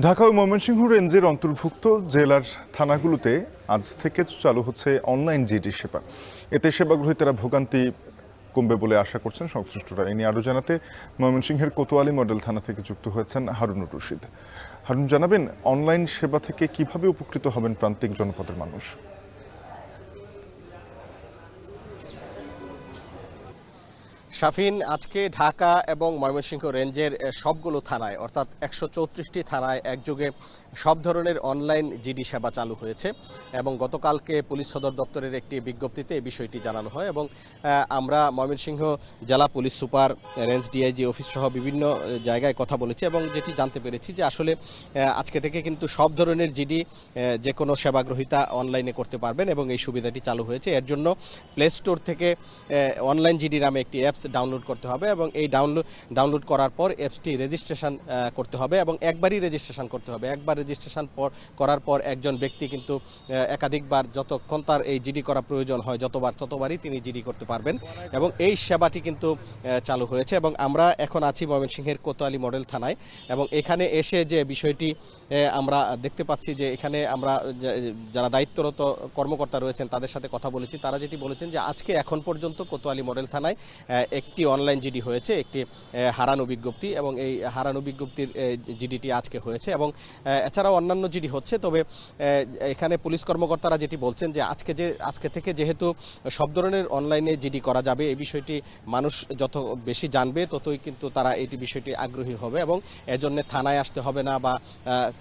ঢাকা ও ময়মনসিংহ রেঞ্জের অন্তর্ভুক্ত জেলার থানাগুলোতে আজ থেকে চালু হচ্ছে অনলাইন জিডি সেবা। এতে সেবা গ্রহীতারা ভোগান্তি কমবে বলে আশা করছেন সংশ্লিষ্টরা। এ নিয়ে আরও জানাতে ময়মনসিংহের কোতোয়ালি মডেল থানা থেকে যুক্ত হয়েছেন হারুনুর রশিদ। হারুন, জানাবেন অনলাইন সেবা থেকে কিভাবে উপকৃত হবেন প্রান্তিক জনপদের মানুষ? শাফিন, আজকে ঢাকা এবং ময়মনসিংহ রেঞ্জের সবগুলো থানায় অর্থাৎ 134টি থানায় একযোগে সব ধরনের অনলাইন জিডি সেবা চালু হয়েছে এবং গতকালকে পুলিশ সদর দপ্তরের একটি বিজ্ঞপ্তিতে এই বিষয়টি জানানো হয় এবং আমরা ময়মনসিংহ জেলা police super, range DIG office সহ বিভিন্ন জায়গায় কথা বলেছি এবং যেটি জানতে পেরেছি যে আসলে আজকে থেকে কিন্তু সব ধরনের জিডি যে কোনো সেবাগ্রহীতা অনলাইনে করতে পারবেন এবং এই সুবিধাটি চালু হয়েছে। এর জন্য প্লে স্টোর থেকে অনলাইন জিডি নামে একটি অ্যাপস ডাউনলোড করতে হবে এবং এই ডাউনলোড করার পর অ্যাপসটি রেজিস্ট্রেশন করতে হবে এবং একবারই রেজিস্ট্রেশন করতে হবে। একবার রেজিস্ট্রেশন করার পর একজন ব্যক্তি কিন্তু একাধিকবার যতক্ষণ তার এই জিডি করা প্রয়োজন হয় ততবারই তিনি জিডি করতে পারবেন এবং এই সেবাটি কিন্তু চালু হয়েছে। এবং আমরা এখন আছি ময়মনসিংহের কোতোয়ালি মডেল থানায় এবং এখানে এসে যে বিষয়টি আমরা দেখতে পাচ্ছি যে এখানে আমরা যারা দায়িত্বরত কর্মকর্তা রয়েছেন তাদের সাথে কথা বলেছি। তারা যেটি বলেছেন যে আজকে এখন পর্যন্ত কোতোয়ালি মডেল থানায় একটি অনলাইন জিডি হয়েছে, একটি হারানো বিজ্ঞপ্তি, এবং এই হারানো বিজ্ঞপ্তির জিডিটি আজকে হয়েছে এবং এছাড়াও অন্যান্য জিডি হচ্ছে। তবে এখানে পুলিশ কর্মকর্তারা যেটি বলছেন যে আজকে থেকে যেহেতু সব ধরনের অনলাইনে জিডি করা যাবে, এই বিষয়টি মানুষ যত বেশি জানবে ততই কিন্তু তারা এই বিষয়টি আগ্রহী হবে এবং এজন্য থানায় আসতে হবে না বা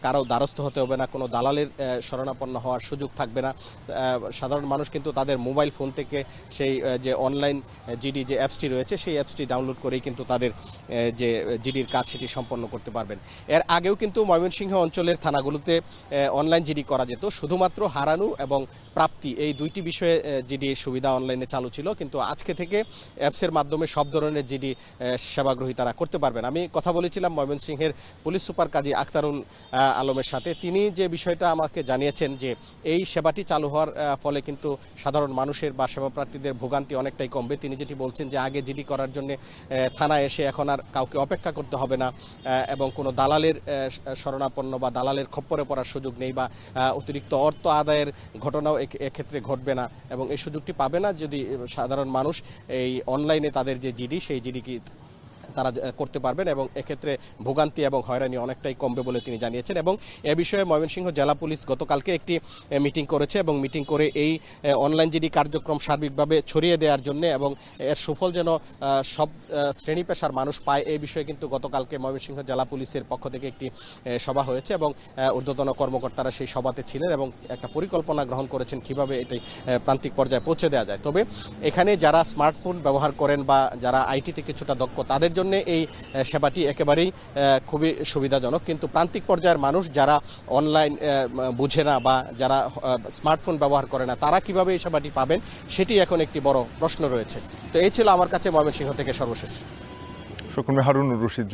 কারো দ্বারস্থ হতে হবে না, কোনো দালালের শরণাপন্ন হওয়ার সুযোগ থাকবে না। সাধারণ মানুষ কিন্তু তাদের মোবাইল ফোন থেকে সেই যে অনলাইন জিডি যে অ্যাপসটি রয়েছে সেই অ্যাপসটি ডাউনলোড করেই কিন্তু তাদের যে জিডির কাজ সেটি সম্পন্ন করতে পারবেন। এর আগেও কিন্তু ময়মনসিংহ অঞ্চলের থানাগুলোতে অনলাইন জিডি করা যেত, শুধুমাত্র হারানো এবং প্রাপ্তি এই দুইটি বিষয়ে জিডি সুবিধা অনলাইনে চালু ছিল, কিন্তু আজকে থেকে অ্যাপসের মাধ্যমে সব ধরনের জিডি সেবাগ্রহী তারা করতে পারবেন। আমি কথা বলেছিলাম ময়মনসিংহের পুলিশ সুপার কাজী আখতারুল আলমের সাথে। তিনি যে বিষয়টা আমাকে জানিয়েছেন যে এই সেবাটি চালু হওয়ার ফলে কিন্তু সাধারণ মানুষের বা সেবাপ্রার্থীদের ভোগান্তি অনেকটাই কমবে। তিনি যেটি বলছেন যে আগে জিডি করার জন্য থানায় এসে এখন আর কাউকে অপেক্ষা করতে হবে না এবং কোনো দালালের শরণাপন্ন বা দালালের খপ্পরে পড়ার সুযোগ নেই বা অতিরিক্ত অর্থ আদায়ের ঘটনাও এক্ষেত্রে ঘটবে না এবং এই সুযোগটি পাবে না যদি সাধারণ মানুষ এই অনলাইনে তাদের যে জিডি সেই জিডি কি তারা করতে পারবেন এবং এক্ষেত্রে ভোগান্তি এবং হয়রানি অনেকটাই কমবে বলে তিনি জানিয়েছেন। এবং এ বিষয়ে ময়মনসিংহ জেলা পুলিশ গতকালকে একটি মিটিং করেছে এবং মিটিং করে এই অনলাইন জিডি কার্যক্রম সার্বিকভাবে ছড়িয়ে দেওয়ার জন্য এবং এর সুফল যেন সব শ্রেণী পেশার মানুষ পায় এই বিষয়ে কিন্তু গতকালকে ময়মনসিংহ জেলা পুলিশের পক্ষ থেকে একটি সভা হয়েছে এবং ঊর্ধ্বতন কর্মকর্তারা সেই সভাতে ছিলেন এবং একটা পরিকল্পনা গ্রহণ করেছেন কিভাবে এটি প্রান্তিক পর্যায়ে পৌঁছে দেওয়া যায়। তবে এখানে যারা স্মার্টফোন ব্যবহার করেন বা যারা আইটিতে কিছুটা দক্ষ তাদের জন্য এই সেবাটি একেবারেই খুবই সুবিধাজনক, কিন্তু প্রান্তিক পর্যায়ের মানুষ যারা অনলাইন বুঝে না বা যারা স্মার্টফোন ব্যবহার করে না তারা কিভাবে এই সেবাটি পাবেন সেটি এখন একটি বড় প্রশ্ন রয়েছে। তো এই ছিল আমার কাছে ময়মনসিংহ থেকে সর্বশেষ। সহকর্মী হারুনুর রশিদ।